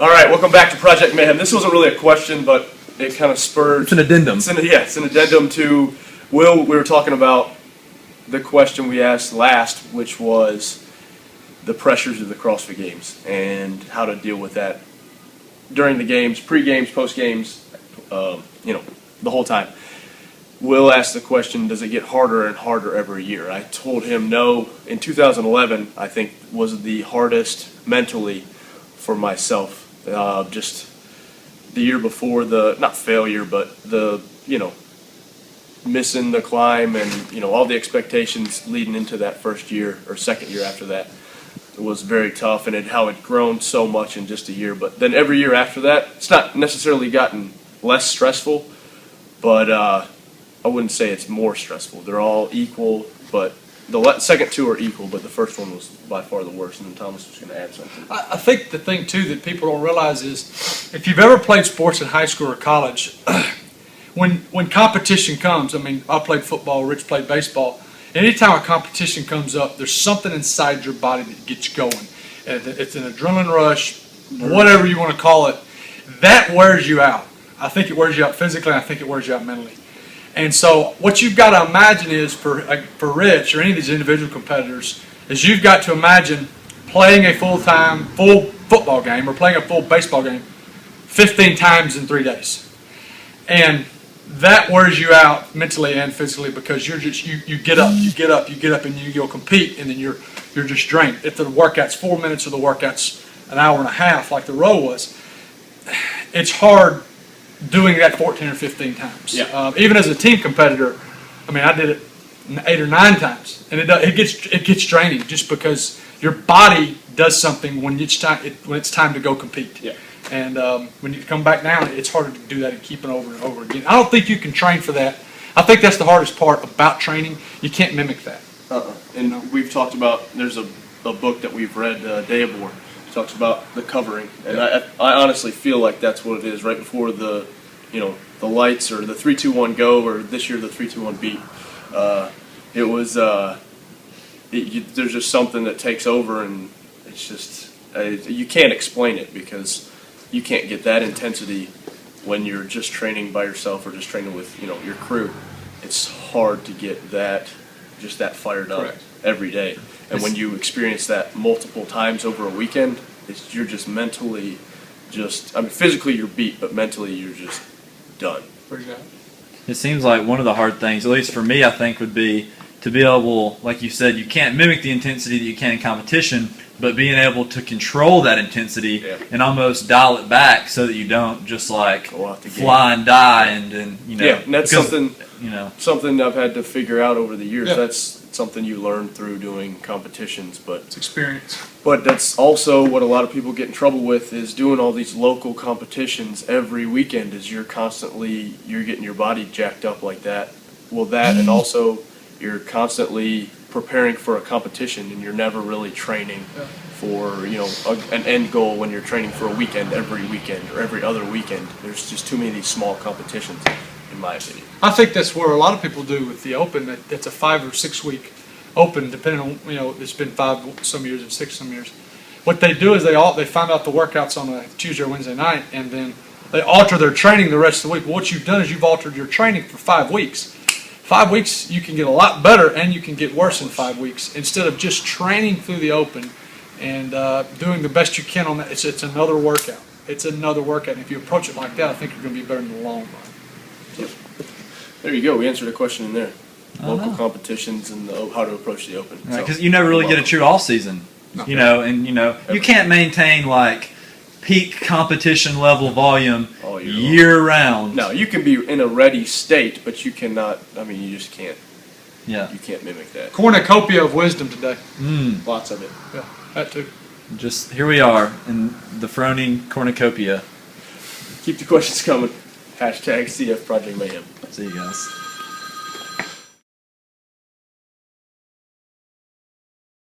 All right, welcome back to Project Mayhem. This wasn't really a question, but it kind of spurred. It's an addendum. It's an addendum to Will. We were talking about the question we asked last, which was the pressures of the CrossFit Games and how to deal with that during the games, pre-games, post-games, the whole time. Will asked the question, does it get harder and harder every year? I told him no. In 2011, I think was the hardest mentally for myself. Just the year before, not failure, but missing the climb and, all the expectations leading into that first year or second year after that. It was very tough, and how it grown so much in just a year. But then every year after that, it's not necessarily gotten less stressful, but I wouldn't say it's more stressful. They're all equal, but the second two are equal, but the first one was by far the worst, and then Thomas was going to add something. I think the thing, too, that people don't realize is if you've ever played sports in high school or college, when competition comes, I played football, Rich played baseball, anytime a competition comes up, there's something inside your body that gets you going. And it's an adrenaline rush, whatever you want to call it. That wears you out. I think it wears you out physically, and I think it wears you out mentally. And so what you've got to imagine is, for Rich or any of these individual competitors, is you've got to imagine playing a full football game or playing a full baseball game 15 times in 3 days. And that wears you out mentally and physically because you get up, and you'll compete, and then you're just drained. If the workout's 4 minutes or the workout's an hour and a half, like the row was, it's hard doing that 14 or 15 times. Yeah. Even as a team competitor, I did it 8 or 9 times, and it gets draining just because your body does something when it's time to go compete. Yeah. And when you come back down, it's harder to do that and keep it over and over again. I don't think you can train for that. I think that's the hardest part about training. You can't mimic that. And we've talked about, there's a book that we've read, Dayabor, talks about the covering, and I honestly feel like that's what it is. Right before the lights or the 3-2-1 go, or this year the 3-2-1 beat, it was there's just something that takes over, and it's just you can't explain it because you can't get that intensity when you're just training by yourself or just training with your crew. It's hard to get that fired up every day. And when you experience that multiple times over a weekend, you're just mentally physically you're beat, but mentally you're just done. It seems like one of the hard things, at least for me, I think, would be to be able, like you said, you can't mimic the intensity that you can in competition, but being able to control that intensity and almost dial it back so that you don't just fly and die and and that's something I've had to figure out over the years. Yeah. That's something you learn through doing competitions, but It's experience. But that's also what a lot of people get in trouble with, is doing all these local competitions every weekend. Is you're getting your body jacked up like that. Well, that, and also you're constantly preparing for a competition, and you're never really training for an end goal when you're training for a weekend every weekend or every other weekend. There's just too many of these small competitions, in my opinion. I think that's where a lot of people do with the Open. It's a 5 or 6 week Open, depending on it's been 5 some years and 6 some years. What they do is they find out the workouts on a Tuesday or Wednesday night, and then they alter their training the rest of the week. What you've done is you've altered your training for 5 weeks. 5 weeks, you can get a lot better, and you can get worse in 5 weeks instead of just training through the Open and doing the best you can on that. It's another workout. It's another workout. And if you approach it like that, I think you're going to be better in the long run. So, there you go. We answered a question in there. Local competitions and how to approach the Open. Because you never really get a true off season. You can't maintain peak competition level volume year round. No, you can be in a ready state, but you cannot. You just can't. Yeah. You can't mimic that. Cornucopia of wisdom today. Lots of it. Yeah, that too. Just here we are in the Froning cornucopia. Keep the questions coming. #CF Project Mayhem. See you guys.